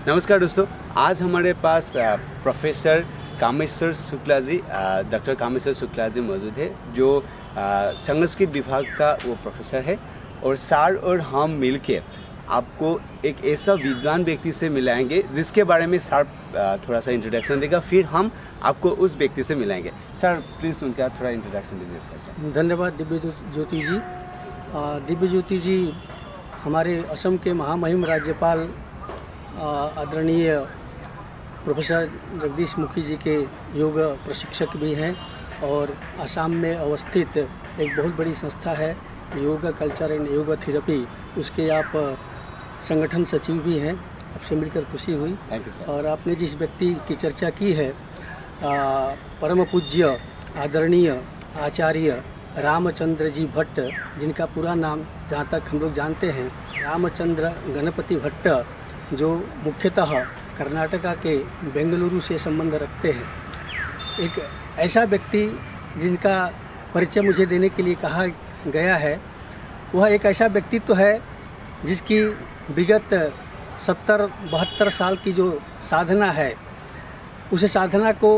नमस्कार दोस्तों, आज हमारे पास प्रोफेसर कामेश्वर शुक्ला जी, डॉक्टर कामेश्वर शुक्ला जी मौजूद है, जो संस्कृत विभाग का वो प्रोफेसर है। और सर और हम मिलके आपको एक ऐसा विद्वान व्यक्ति से मिलाएंगे जिसके बारे में सर थोड़ा सा इंट्रोडक्शन देगा, फिर हम आपको उस व्यक्ति से मिलाएंगे। सर प्लीज़ उनका थोड़ा इंट्रोडक्शन दीजिए सर। धन्यवाद दिव्य ज्योति जी। दिव्य ज्योति जी हमारे असम के महामहिम राज्यपाल आदरणीय प्रोफेसर जगदीश मुखी जी के योग प्रशिक्षक भी हैं और असम में अवस्थित एक बहुत बड़ी संस्था है योग कल्चर एंड योग थेरेपी, उसके आप संगठन सचिव भी हैं। आपसे मिलकर खुशी हुई। Thank you sir. और आपने जिस व्यक्ति की चर्चा की है, परम पूज्य आदरणीय आचार्य रामचंद्र जी भट्ट, जिनका पूरा नाम जहाँ तक हम लोग जानते हैं रामचंद्र गणपति भट्ट, जो मुख्यतः कर्नाटका के बेंगलुरु से संबंध रखते हैं। एक ऐसा व्यक्ति जिनका परिचय मुझे देने के लिए कहा गया है, वह एक ऐसा व्यक्तित्व है जिसकी विगत 70-72 साल की जो साधना है, उस साधना को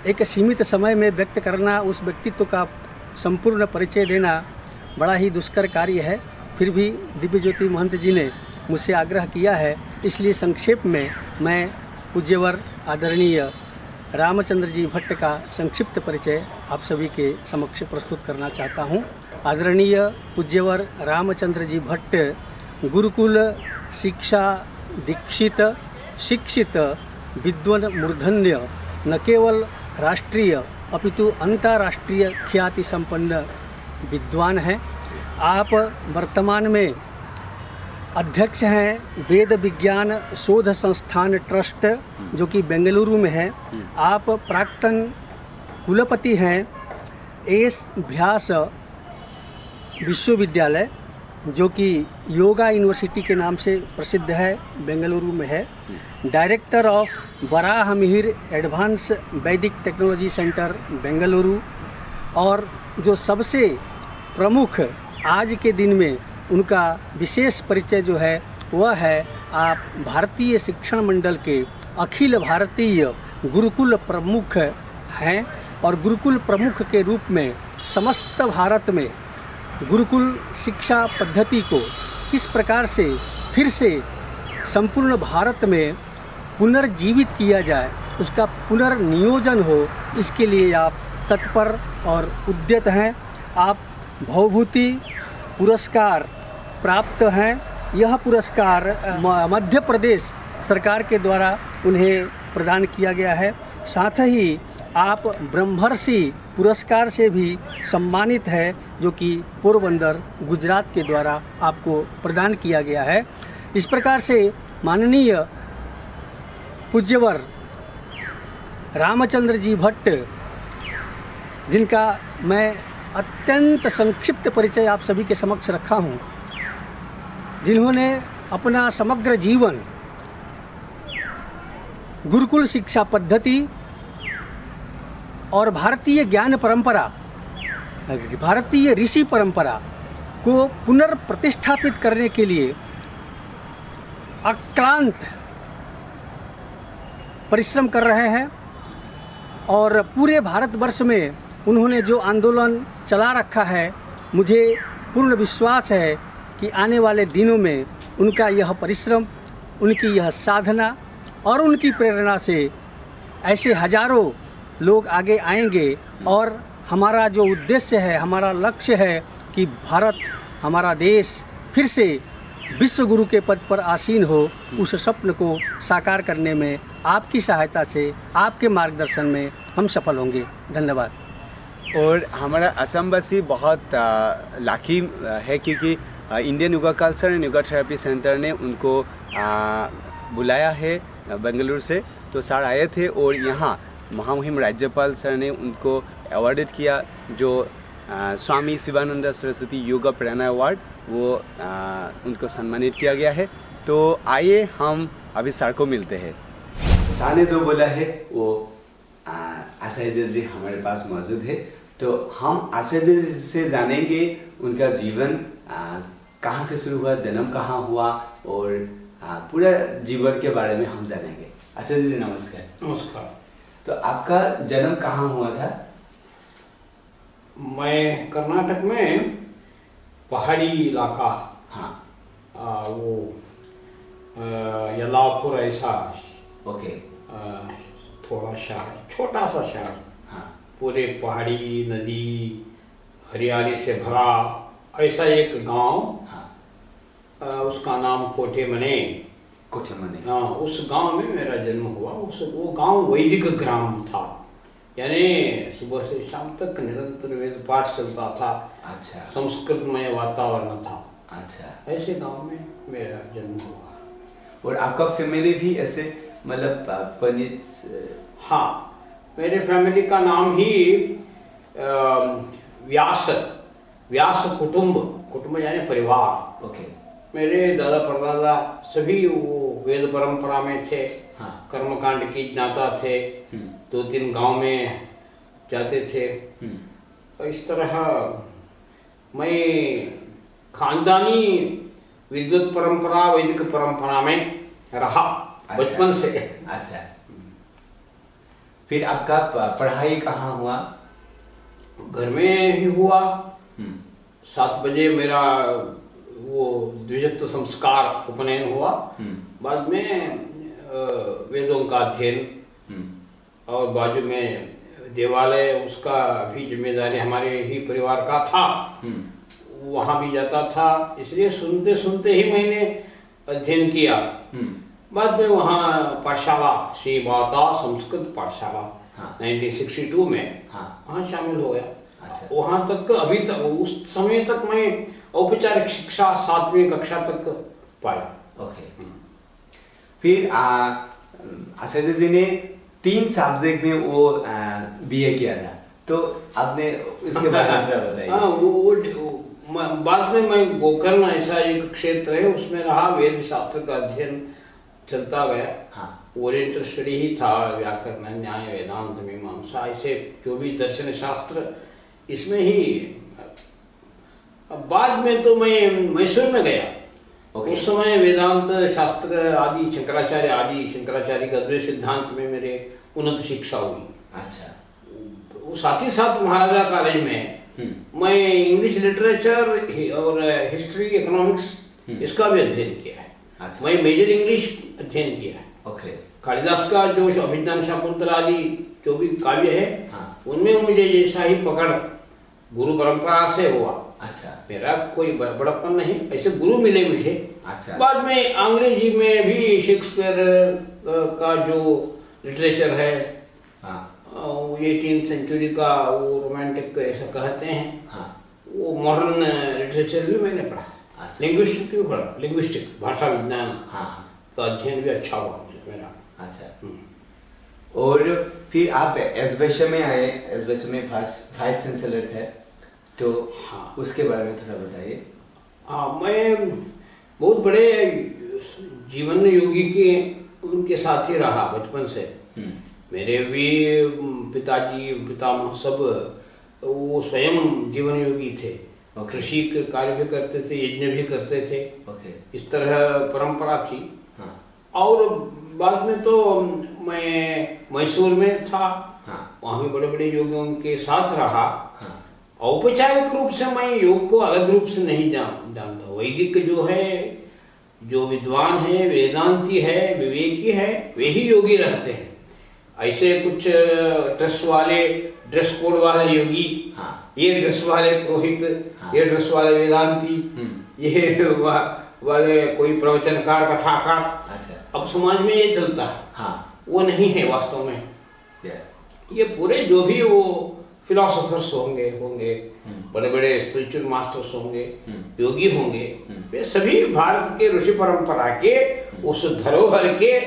एक सीमित समय में व्यक्त करना, उस व्यक्तित्व का संपूर्ण परिचय देना बड़ा ही दुष्कर कार्य है। फिर भी दिव्य ज्योति महंत जी ने मुझसे आग्रह किया है, इसलिए संक्षेप में मैं पूज्यवर आदरणीय रामचंद्र जी भट्ट का संक्षिप्त परिचय आप सभी के समक्ष प्रस्तुत करना चाहता हूँ। आदरणीय पूज्यवर रामचंद्र जी भट्ट गुरुकुल शिक्षा दीक्षित शिक्षित विद्वान मूर्धन्य न केवल राष्ट्रीय अपितु अंतर्राष्ट्रीय ख्याति संपन्न विद्वान हैं। आप वर्तमान में अध्यक्ष हैं वेद विज्ञान शोध संस्थान ट्रस्ट, जो कि बेंगलुरु में है। आप प्राक्तन कुलपति हैं एस व्यास विश्वविद्यालय, जो कि योगा यूनिवर्सिटी के नाम से प्रसिद्ध है, बेंगलुरु में है। Director of Varaha Mihir advance वैदिक टेक्नोलॉजी सेंटर बेंगलुरु। और जो सबसे प्रमुख आज के दिन में उनका विशेष परिचय जो है वह है, आप भारतीय शिक्षण मंडल के अखिल भारतीय गुरुकुल प्रमुख हैं। और गुरुकुल प्रमुख के रूप में समस्त भारत में गुरुकुल शिक्षा पद्धति को किस प्रकार से फिर से संपूर्ण भारत में पुनर्जीवित किया जाए, उसका पुनर्नियोजन हो, इसके लिए आप तत्पर और उद्यत हैं। आप भवभूति पुरस्कार प्राप्त हैं। यह पुरस्कार मध्य प्रदेश सरकार के द्वारा उन्हें प्रदान किया गया है। साथ ही आप ब्रह्मर्षि पुरस्कार से भी सम्मानित है, जो कि पोरबंदर गुजरात के द्वारा आपको प्रदान किया गया है। इस प्रकार से माननीय पूज्यवर रामचंद्र जी भट्ट, जिनका मैं अत्यंत संक्षिप्त परिचय आप सभी के समक्ष रखा हूँ, जिन्होंने अपना समग्र जीवन गुरुकुल शिक्षा पद्धति और भारतीय ज्ञान परंपरा, भारतीय ऋषि परंपरा को पुनर्प्रतिष्ठापित करने के लिए अक्लांत परिश्रम कर रहे हैं। और पूरे भारतवर्ष में उन्होंने जो आंदोलन चला रखा है, मुझे पूर्ण विश्वास है कि आने वाले दिनों में उनका यह परिश्रम, उनकी यह साधना और उनकी प्रेरणा से ऐसे हजारों लोग आगे आएंगे। और हमारा जो उद्देश्य है, हमारा लक्ष्य है कि भारत, हमारा देश फिर से विश्व गुरु के पद पर आसीन हो, उस स्वप्न को साकार करने में आपकी सहायता से, आपके मार्गदर्शन में हम सफल होंगे। धन्यवाद। और हमारा असमवासी बहुत लाकी है, क्योंकि Indian yoga culture and yoga therapy centre ने उनको बुलाया है बेंगलुरु से। तो सर आए थे और यहाँ महामहिम राज्यपाल सर ने उनको अवार्डेड किया, जो स्वामी शिवानंद सरस्वती योगा प्रेरणा अवार्ड, वो उनको सम्मानित किया गया है। तो आइए हम अभी सर को मिलते हैं। सर ने जो बोला है वो आचार्य जी हमारे पास मौजूद है, तो हम आचार्य जी से जानेंगे उनका जीवन कहाँ से शुरू हुआ, जन्म कहाँ हुआ, और पूरा जीवन के बारे में हम जानेंगे। आचार्य जी नमस्कार। नमस्कार। तो आपका जन्म कहाँ हुआ था? मैं कर्नाटक में पहाड़ी इलाका, हाँ। वो यल्लापुर ऐसा ओके। थोड़ा शहर, छोटा सा शहर, हाँ। पूरे पहाड़ी, नदी, हरियाली से भरा ऐसा एक गांव। हाँ। उसका नाम कोठेमने। कोठेमने। हाँ, उस गांव में मेरा जन्म हुआ। वो गांव वैदिक ग्राम था, यानी सुबह से शाम तक निरंतर वेद पाठ चलता था। अच्छा। संस्कृतमय वातावरण था। अच्छा। ऐसे गांव में मेरा जन्म हुआ। और आपका फैमिली भी ऐसे मतलब पंडित? हाँ, मेरे फैमिली का नाम ही व्यास, व्यास कुटुंब यानी परिवार। ओके। मेरे दादा परदादा सभी वो वेद परंपरा में थे। हाँ। कर्मकांड की ज्ञाता थे। 2-3 गांव में जाते थे। और इस तरह मैं खानदानी विद्वत परंपरा, वैदिक परंपरा में रहा। अच्छा। बचपन से। अच्छा। फिर आपका पढ़ाई कहाँ हुआ? घर में ही हुआ। 7 बजे मेरा वो द्विजत्व संस्कार उपनयन हुआ। बाद में वेदों का अध्ययन, और बाजू में देवालय, उसका भी जिम्मेदारी हमारे ही परिवार का था। वहाँ भी जाता था, इसलिए सुनते सुनते ही मैंने अध्ययन किया। बाद में वहाँ पाठशाला, श्री माता संस्कृत पाठशाला, हाँ। 1962 में, हाँ। वहाँ शामिल हो गया। अच्छा। वहाँ तक अभी तक, उस समय तक मैं औपचारिक शिक्षा 7वीं कक्षा तक पाया। ओके। फिर आचार्य जी ने 3 सब्जेक्ट में वो बीए किया था, तो आपने इसके बारे में थोड़ा बताइए। हाँ, बाद में मैं गोकर्ण ऐसा एक क्षेत्र है, उसमें रहा। वेद शास्त्र का अध्ययन चलता गया। हाँ। ओरिएंटल स्टडी ही था, व्याकरण, न्याय, वेदांत, मीमांसा, ऐसे जो भी दर्शन शास्त्र, इसमें ही। बाद में तो मैं मैसूर में गया। Okay. उस समय वेदांत शास्त्र आदि, शंकराचार्य का अद्वैत सिद्धांत में मेरे उन्नत शिक्षा हुई। अच्छा। वो साथ ही साथ महाराजा कॉलेज में मैं इंग्लिश लिटरेचर और हिस्ट्री, इकोनॉमिक्स, इसका भी अध्ययन किया है। अच्छा। मैं मेजर इंग्लिश अध्ययन किया है। ओके। कालिदास का जो अभिज्ञान शाकुंतला आदि जो भी काव्य है, हाँ। उनमें मुझे जैसा ही पकड़ गुरु परंपरा से हुआ। अच्छा। मेरा कोई बड़प्पन नहीं, ऐसे गुरु मिले मुझे। अच्छा। बाद में अंग्रेजी में भी शेक्सपियर का जो लिटरेचर है, हाँ। 18th सेंचुरी का वो रोमांटिक ऐसा कहते हैं, हाँ। वो मॉडर्न लिटरेचर भी मैंने पढ़ा। अच्छा। लिंग्विस्टिक भी पढ़ा, लिंग्विस्टिक भाषा विज्ञान हाँ। का अध्ययन भी अच्छा हुआ मुझे मेरा। अच्छा। और फिर आप एसवैश्य में आए, एसवैश्य में वाइस चांसलर थे, तो हाँ, उसके बारे में थोड़ा बताइए। हाँ, मैं बहुत बड़े जीवन योगी के उनके साथ ही रहा बचपन से। मेरे भी पितामह सब वो स्वयं जीवन योगी थे। कृषि कार्य भी करते थे, यज्ञ भी करते थे। इस तरह परंपरा थी। हाँ। और बाद में तो मैं मैसूर में था। हाँ। वहाँ भी बड़े बड़े योगियों के साथ रहा। हाँ। औपचारिक रूप से मैं योग को अलग रूप से नहीं जानता। वैदिक जो है, जो विद्वान है, वेदांती है, विवेकी है, वे ही योगी रहते हैं। ऐसे कुछ ड्रेस कोड वाले योगी, हाँ। ये ड्रेस वाले पुरोहित, हाँ। ये ड्रेस वाले वेदांती, ये वाले कोई प्रवचनकार, कथाकार। अच्छा। अब समाज में ये चलता है। हाँ। वो नहीं है वास्तव में। यस। ये पूरे जो भी वो फिलोसोफर्स होंगे, बड़े बड़े स्पिरिचुअल मास्टर्स होंगे, योगी होंगे, वे सभी भारत के ऋषि परंपरा के उस धरोहर के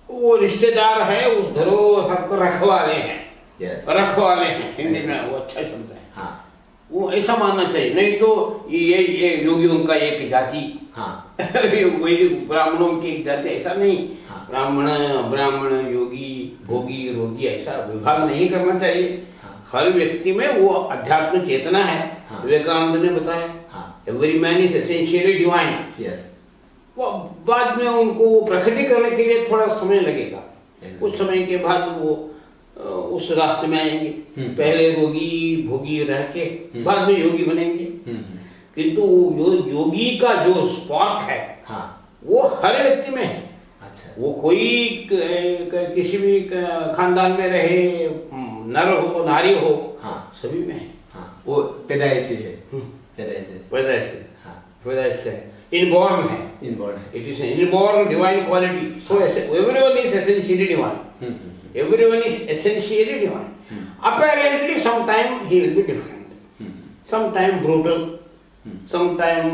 वो रिश्तेदार है, उस धरोहर को रखवाले हैं। रखवाले हैं, हिंदी में वो अच्छा शब्द है। हाँ। वो ऐसा मानना चाहिए, नहीं तो ये योगियों का एक जाति, हाँ। वही ब्राह्मणों की एक जाति, ऐसा नहीं। हाँ। ब्राह्मण योगी, भोगी, रोगी, ऐसा विभाग नहीं करना चाहिए। हर व्यक्ति में वो अध्यात्म चेतना है। विवेकानंद ने बताया, every man is essentially divine. वो बाद में उनको प्रकटीकरण के लिए थोड़ा समय लगेगा। कुछ समय के बाद वो उस रास्ते में आएंगे। पहले रोगी भोगी रह के बाद में योगी बनेंगे। किंतु योगी का जो स्पार्क है, हाँ, वो हर व्यक्ति में है। अच्छा, वो कोई किसी भी खानदान में रहे, नर हो नारी हो, हाँ, सभी में है। हाँ, वो पैदाइशी है, पैदाइश से इनबॉर्न है, it is inborn divine quality. So everyone is essentially divine, everyone is essentially divine. Apparently sometime he will be different, sometime brutal, sometime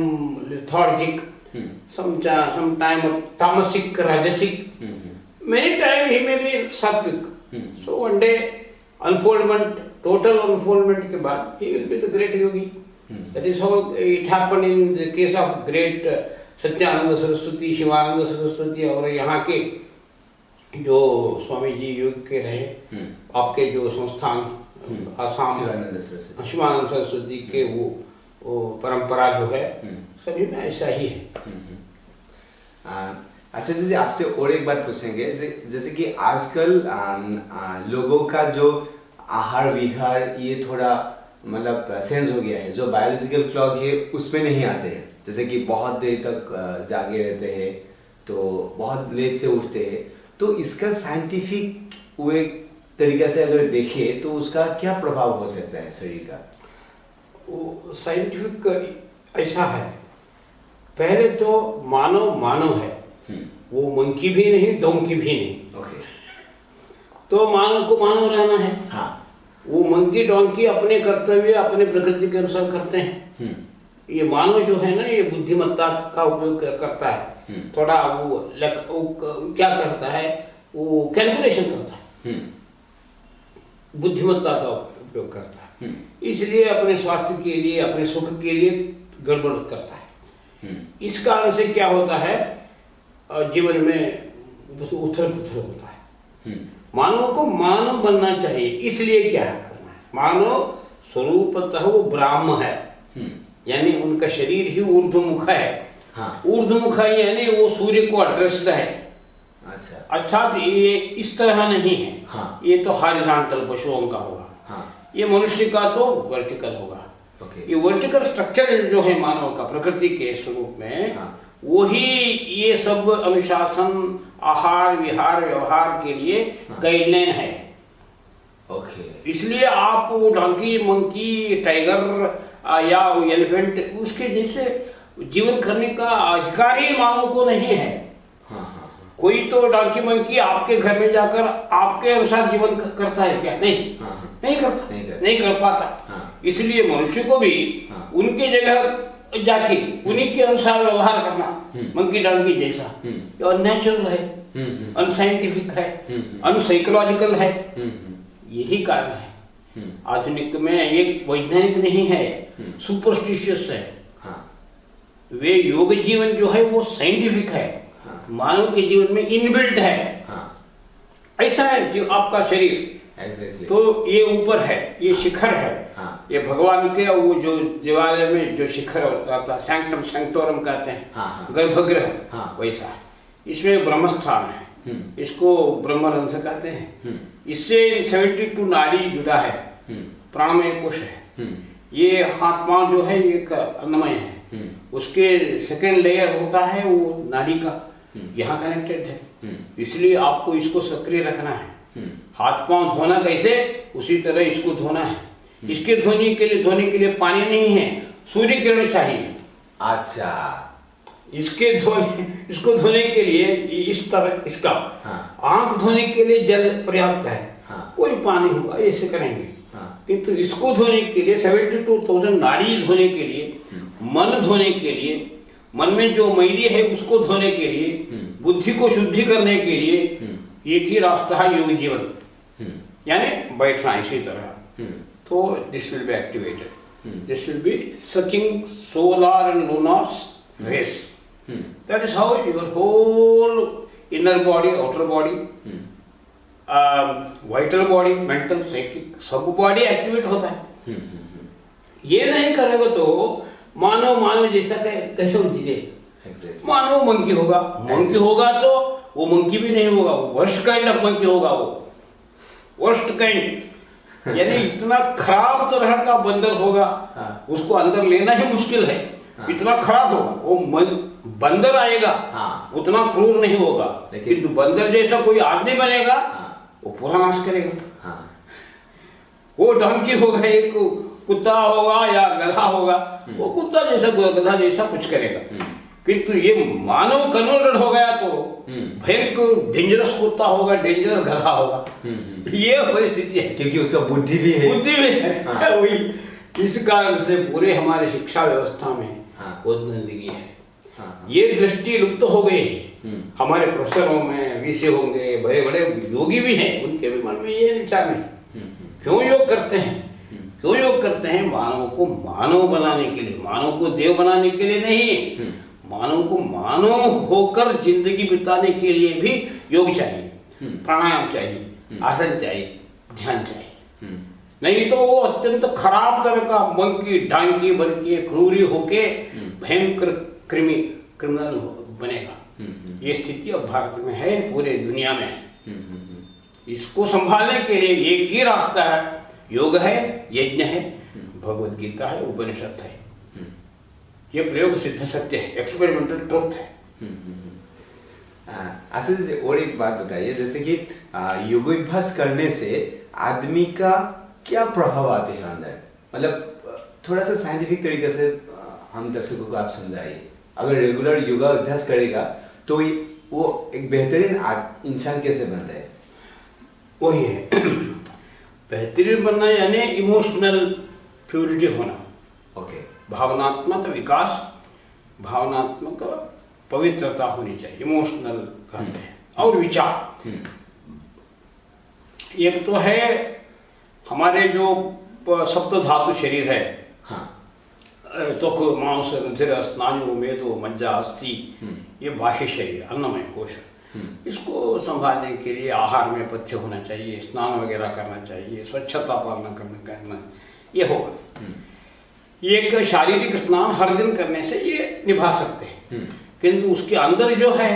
lethargic, sometime tamasic, rajasic, many times he may be sattvic. So one day unfoldment, total unfoldment के बाद he will be the great yogi. That is how it happened in the case of great Satyanand Saraswati, Shivanand Saraswati और यहाँ के जो स्वामी जी योग के रहे, आपके जो संस्थान आसाम शिवानंद सरस्वती के वो परंपरा जो है, सभी में ऐसा ही है। अच्छा जी, आपसे और एक बात पूछेंगे, जैसे कि आजकल लोगों का जो आहार विहार ये थोड़ा मतलब सेंस हो गया है, जो बायोलॉजिकल क्लॉक है उसमें नहीं आते हैं। जैसे कि बहुत देर तक जागे रहते हैं, तो बहुत लेट से उठते हैं, तो इसका साइंटिफिक वे तरीके से अगर देखें तो उसका क्या प्रभाव हो सकता है शरीर का? वो साइंटिफिक ऐसा है, पहले तो मानव है, वो मंकी भी नहीं, डोंकी भी नहीं। ओके, तो मानव को मानव रहना है। हाँ, वो मंकी डोंकी अपने कर्तव्य अपने प्रकृति के अनुसार करते हैं। ये मानव जो है ना, ये बुद्धिमत्ता का उपयोग करता है। थोड़ा वो क्या करता है, वो कैलकुलेशन करता है, बुद्धिमत्ता का उपयोग करता है, इसलिए अपने स्वास्थ्य के लिए, अपने सुख के लिए गड़बड़ करता है। इस कारण से क्या होता है, जीवन में उथल पुथल होता है। मानव को मानव बनना चाहिए, इसलिए क्या है करना है, मानव स्वरूपतः वो ब्राह्म है, यानी उनका शरीर ही ऊर्ध्वमुख है। हाँ, ऊर्ध्वमुख है यानी वो सूर्य को अड्रेस्ड है। अच्छा, अर्थात ये इस तरह नहीं है। हाँ, ये तो हॉरिजॉन्टल पशुओं का होगा। हाँ, ये मनुष्य का तो वर्टिकल होगा। ये वर्टिकल स्ट्रक्चर जो है मानव का प्रकृति के स्वरूप में, हाँ, वही ये सब अनुशासन, आहार विहार व्यवहार के लिए गाइडलाइन है। ओके, इसलिए आप वो डॉन्की, मंकी, टाइगर या एलिफेंट उसके जैसे जीवन करने का अधिकार ही मानव को नहीं है। हाँ, कोई तो डॉन्की मंकी आपके घर में जाकर आपके अनुसार जीवन करता है क्या? नहीं, नहीं करता, नहीं कर पाता। इसलिए मनुष्य को भी उनके जगह जाके उन्हीं के अनुसार व्यवहार करना, मंकी डॉन्की जैसा, ये अननेचुरल है, अनसाइंटिफिक है, अनसाइकोलॉजिकल है। यही कारण है आधुनिक में ये वैज्ञानिक नहीं है, सुपरस्टिशियस है। वे योग जीवन जो है वो साइंटिफिक है, मानव के जीवन में इनबिल्ट है। ऐसा है जो आपका शरीर, तो ये ऊपर है, ये शिखर है, ये भगवान के वो जो देवालय में जो शिखर होता है, सैंक्टम सैंक्टोरम कहते हैं, गर्भगृह, वैसा है। इसमें ब्रह्मस्थान है, इसको ब्रह्मरंध्र से कहते हैं। इससे 72 नाड़ी जुड़ा है, प्राणमय कोश है। ये हाथ पांव जो है ये अन्नमय है, उसके सेकेंड लेयर होता है वो नाड़ी का, यहाँ कनेक्टेड है। इसलिए आपको इसको सक्रिय रखना है। हाथ पांव धोना कैसे, उसी तरह इसको धोना है। इसके धोने के लिए पानी नहीं है, सूर्य किरण चाहिए। अच्छा, इसको धोने के लिए इस तरह इसका, आंख धोने के लिए जल पर्याप्त है, कोई पानी होगा ऐसे करेंगे। किंतु इसको धोने के लिए 72,000 नाड़ी धोने के लिए, मन धोने के लिए, मन में जो मैली है उसको धोने के लिए, बुद्धि को शुद्धि करने के लिए एक ही रास्ता है योग जीवन, यानी बैठना इसी तरह। तो this will be activated, this will be sucking solar and lunars rays. That is how your whole inner body, outer body, vital body, mental, psychic, सब बॉडी एक्टिवेट होता है। ये नहीं करेगा तो मानव जैसा कैसे जीते? एग्जैक्टली। मानो मंकी होगा, मंकी होगा तो वो मंकी भी नहीं होगा, वो वर्स्ट काइंड ऑफ मंकी होगा, वो वर्स्ट काइंड, यानी इतना खराब तरह का बंदर होगा, हाँ। उसको अंदर लेना ही मुश्किल है, हाँ। इतना खराब होगा। वो बंदर आएगा, हाँ। उतना क्रूर नहीं होगा, लेकिन किंतु बंदर जैसा कोई आदमी बनेगा, हाँ। वो पूरा नाश करेगा। हाँ। वो डंकी होगा, एक कुत्ता होगा या गधा होगा, वो कुत्ता जैसा गधा जैसा कुछ करेगा, किंतु ये मानव कन्वर्टेड हो गया तो भयंकर डेंजरस कुत्ता होगा, डेंजरस गधा होगा। ये परिस्थिति है, क्योंकि उसका बुद्धि भी है, बुद्धि भी है। हाँ। वही इस कारण से पूरे हमारे शिक्षा व्यवस्था में हाँ। बहुत गंदगी है। हाँ। ये दृष्टि लुप्त हो गई है। हमारे प्रोफेसरों में वीसी होंगे, बड़े बड़े योगी भी हैं, उनके भी मन में ये विचार नहीं। क्यों योग करते हैं? क्यों योग करते हैं? मानव को मानव बनाने के लिए, मानव को देव बनाने के लिए नहीं, मानव को मानव होकर जिंदगी बिताने के लिए भी योग चाहिए, प्राणायाम चाहिए, आसन चाहिए, ध्यान चाहिए। नहीं तो वो अत्यंत खराब तरह का मंकी डांकी बन के क्रूरी होके भयंकर क्रिमिनल बनेगा। ये स्थिति अब भारत में है, पूरे दुनिया में है। इसको संभालने के लिए एक ही रास्ता है, योग है, यज्ञ है, भगवद गीता है, उपनिषद है। ये प्रयोग सिद्ध सत्य है, एक्सपेरिमेंटल ट्रुथ है। आशीष जी, और एक बात बताइए, जैसे कि योगाभ्यास करने से आदमी का क्या प्रभाव आते हैं अंदर, मतलब थोड़ा सा साइंटिफिक तरीके से हम दर्शकों को आप समझाइए। अगर रेगुलर योगा अभ्यास करेगा तो वो एक बेहतरीन इंसान कैसे बनता है? वही है बेहतरीन बनना, यानी इमोशनल प्योरिटी होना। ओके। भावनात्मक विकास, भावनात्मक पवित्रता होनी चाहिए, इमोशनल कहते हैं। और विचार, एक तो है हमारे जो सप्त धातु शरीर है, हाँ। त्वक, मांस, रुधिर, स्नायु, मेदो, मज्जा, अस्थि, ये बाह्य शरीर, अन्नमय कोश। इसको संभालने के लिए आहार में पथ्य होना चाहिए, स्नान वगैरह करना चाहिए, स्वच्छता पालना करना, ये होगा। एक शारीरिक स्नान हर दिन करने से ये निभा सकते हैं, किंतु उसके अंदर जो है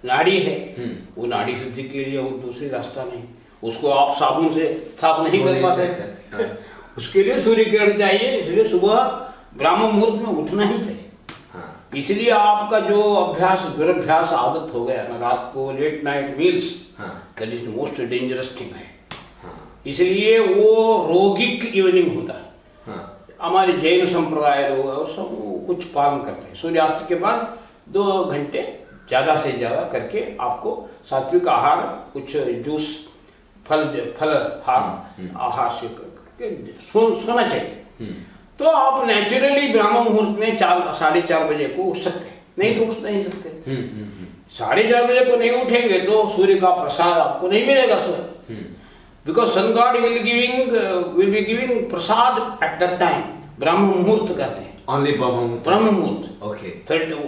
नाड़ी है, वो नाड़ी शुद्धि के लिए और दूसरी रास्ता नहीं। उसको आप साबुन से साफ नहीं कर पाते, उसके लिए सूर्य किरण चाहिए। इसलिए सुबह ब्राह्म मुहूर्त में उठना ही चाहिए। इसलिए आपका जो अभ्यास, दुरभ्यास आदत हो गया ना, रात को late night meals, that is the most dangerous thing है। इसलिए वो रोगिक इवनिंग होता है। हमारे जैन संप्रदाय लोग और सब कुछ पालन करते हैं। सूर्यास्त के बाद 2 घंटे ज़्यादा से ज़्यादा करके आपको सात्विक आहार, कुछ जूस, फल आहार से करके सोना चाहिए। तो आप नेचुरली ब्राह्म मुहूर्त में 4-4:30 बजे को उठ सकते हैं, नहीं तो उठ नहीं सकते। 4:30 बजे को नहीं उठेंगे तो सूर्य का प्रसाद आपको नहीं मिलेगा sir, because sun god will be giving prasad at that time. ब्राह्म मुहूर्त कहते हैं, only Brahma muhurta. Okay.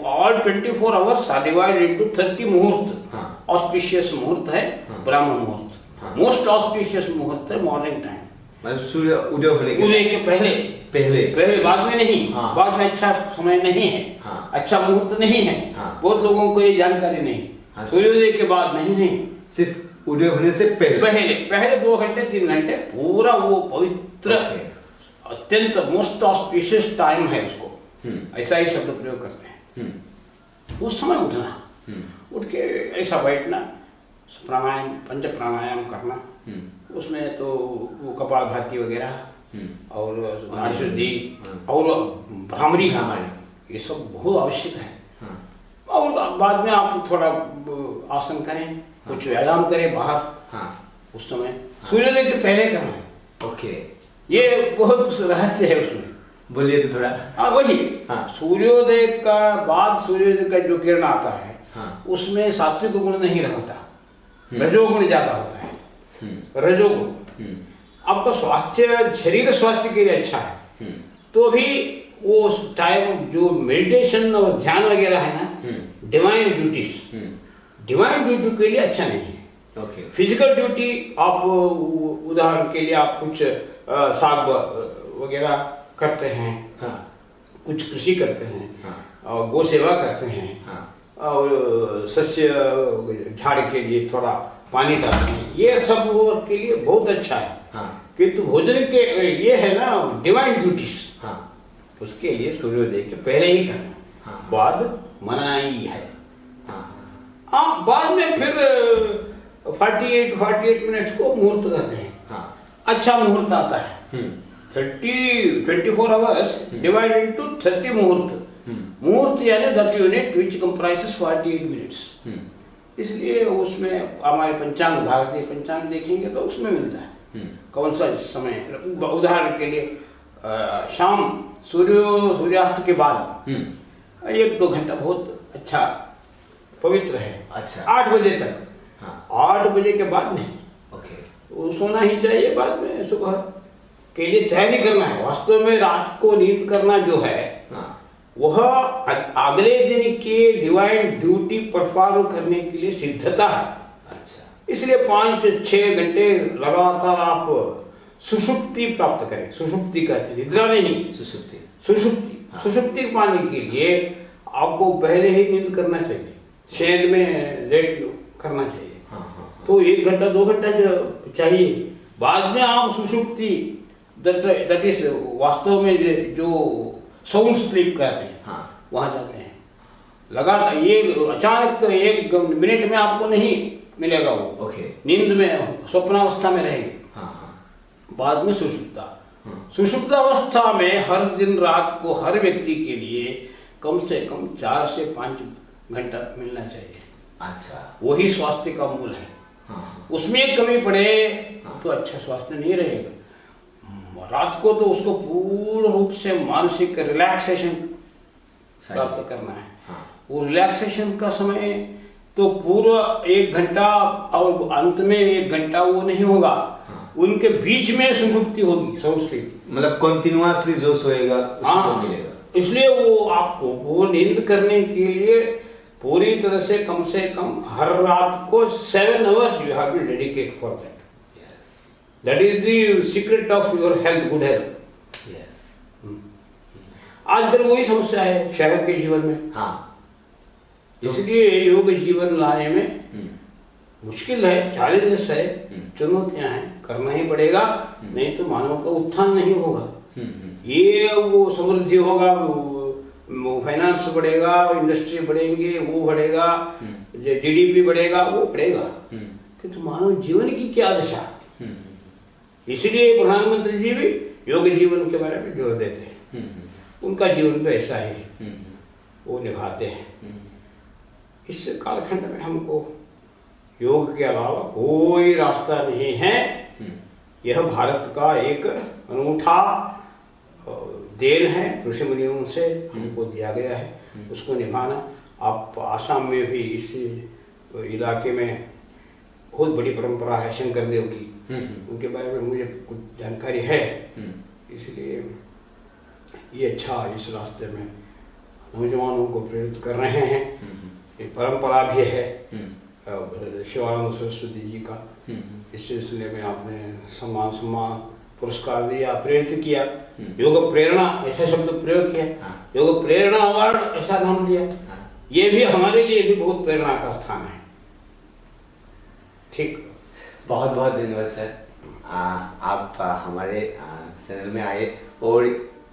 All 24 hours are divided into 30 muhurta. Auspicious मुहूर्त है ब्राह्म मुहूर्त। मोस्ट ऑस्पिशियस मुहूर्त है मॉर्निंग टाइम, मतलब सूर्य उदय होने के पहले पहले बाद में नहीं। बाद में अच्छा समय नहीं है, अच्छा मुहूर्त नहीं है। बहुत लोगों को ये जानकारी नहीं। सूर्योदय के बाद नहीं, सिर्फ उदय होने से पहले 2 घंटे 3 घंटे पूरा वो पवित्र, अत्यंत मोस्ट ऑस्पिशियस टाइम है उसको, ऐसा ही शब्द प्रयोग करते हैं। उस समय उठना, उठ के ऐसा बैठना, प्राणायाम, पंच प्राणायाम करना। उसमें तो वो कपालभाति वगैरह और नाड़ी शुद्धि और भ्रामरी, ये सब बहुत आवश्यक है। और बाद में आप थोड़ा आसन करें, कुछ व्यायाम करें बाहर, उस समय सूर्योदय के पहले करना है। ओके। ये बहुत रहस्य है उसमें, बोलिए तो थोड़ा। वही सूर्योदय का बाद, सूर्योदय का जो किरण आता है, उसमें सात्विक गुण नहीं रहता, रजोगुण ज्यादा होता है। रजोगुण आपका स्वास्थ्य, शरीर स्वास्थ्य के लिए अच्छा है, तो भी वो टाइम जो मेडिटेशन और ध्यान वगैरह है ना, डिवाइन ड्यूटी के लिए अच्छा नहीं है। फिजिकल ड्यूटी, आप उदाहरण के लिए आप कुछ साग वगैरह करते हैं, कुछ कृषि करते हैं, गौ सेवा करते हैं, हाँ और सस्य झाड़ के लिए थोड़ा पानी डालते हैं, ये सब के लिए बहुत अच्छा है। हाँ किंतु भोजन के ये है ना डिवाइन ड्यूटीज, हाँ उसके लिए सूर्योदय के पहले ही करना, हाँ। बाद मनाही है। हाँ हाँ, बाद में फिर 48 मिनट्स को मुहूर्त कहते हैं। हाँ अच्छा मुहूर्त आता है, 24 आवर्स डिवाइडेड इनटू 30 मुहूर्त। मुहूर्त यानी that unit which comprises 48 minutes. इसलिए उसमें हमारे पंचांग, भारतीय पंचांग देखेंगे तो उसमें मिलता है कौन सा समय। उदाहरण के लिए शाम सूर्यास्त के बाद 1-2 घंटा बहुत अच्छा पवित्र है। अच्छा। 8 बजे तक, हाँ 8 बजे के बाद नहीं, ओके वो सोना ही चाहिए। बाद में सुबह के लिए तैयारी करना है। वास्तव में रात को नींद करना जो है हाँ वह अगले दिन के डिवाइन ड्यूटी परफॉर्म करने के लिए सिद्धता है। अच्छा इसलिए 5-6 घंटे लगातार आप सुषुप्ति प्राप्त करें। सुषुप्ति कहते हैं, निद्रा नहीं, सुसुप्ति। सुषुप्ति। हाँ। सुषुप्ति पाने के लिए आपको पहले ही नींद करना चाहिए, शयन में लेट करना चाहिए। हाँ हाँ तो 1 घंटा 2 घंटा जो चाहिए। बाद में आप सुषुप्ति दैट इज वास्तव में जो साउंड स्लीप कहते हैं, हाँ वहाँ जाते हैं। लगातार ये अचानक 1 मिनट में आपको नहीं मिलेगा वो, ओके। नींद में स्वप्नावस्था में रहेंगे। हाँ हाँ बाद में सुषुप्ता। सुषुप्तावस्था में हर दिन रात को हर व्यक्ति के लिए कम से कम 4 से 5 घंटा मिलना चाहिए। अच्छा। वही स्वास्थ्य का मूल है। हाँ उसमें कमी पड़े तो अच्छा स्वास्थ्य नहीं रहेगा। रात को तो उसको पूर्ण रूप से मानसिक रिलैक्सेशन प्राप्त करना है। हाँ वो रिलैक्सेशन का समय तो पूरा 1 घंटा और अंत में 1 घंटा वो नहीं होगा। हाँ। उनके बीच में सुषुप्ति होगी, साउंड स्लीप। मतलब कंटिन्यूअसली जो सोएगा उसको हाँ, मिलेगा। इसलिए वो आपको वो नींद करने के लिए पूरी तरह से कम हर रात को 7 hours you have to dedicate for that. That is the secret of your health, good health. Yes. आजकल वही समस्या है शहर के जीवन में। हाँ इसलिए योग जीवन लाने में मुश्किल है, चैलेंजेस है, चुनौतियां हैं, करना ही पड़ेगा, नहीं तो मानव का उत्थान नहीं होगा। ये वो समृद्धि होगा, वो फाइनेंस बढ़ेगा, इंडस्ट्री बढ़ेंगे, वो बढ़ेगा, जीडीपी बढ़ेगा, वो बढ़ेगा, किंतु मानव जीवन की क्या दशा। इसलिए प्रधानमंत्री जी भी योग जीवन के बारे में जोर देते हैं। उनका जीवन तो ऐसा ही वो निभाते हैं। इस कालखंड में हमको योग के अलावा कोई रास्ता नहीं है। यह भारत का एक अनूठा देन है, ऋषि मुनियों से हमको दिया गया है, उसको निभाना। आप आसाम में भी इस इलाके में बहुत बड़ी परंपरा है शंकर देव की, उनके बारे में मुझे कुछ जानकारी है, इसलिए ये अच्छा इस रास्ते में नौजवानों को प्रेरित कर रहे हैं। ये परंपरा भी है शिवानंद सरस्वती जी का। इस सिलसिले में आपने सम्मान पुरस्कार दिया, प्रेरित किया, योग प्रेरणा ऐसा शब्द प्रयोग किया, योग प्रेरणा अवार्ड ऐसा नाम लिया। ये भी हमारे लिए भी बहुत प्रेरणा का स्थान है। ठीक, बहुत बहुत धन्यवाद सर। आप हमारे चैनल में आए और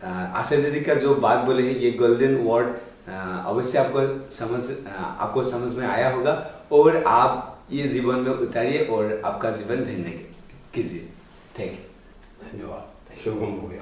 आचार्य जी का जो बात बोले हैं ये गोल्डन वर्ड अवश्य आपको समझ में आया होगा और आप ये जीवन में उतारिए और आपका जीवन धन्य कीजिए। Thank you. धन्यवाद। शुभम हो गया।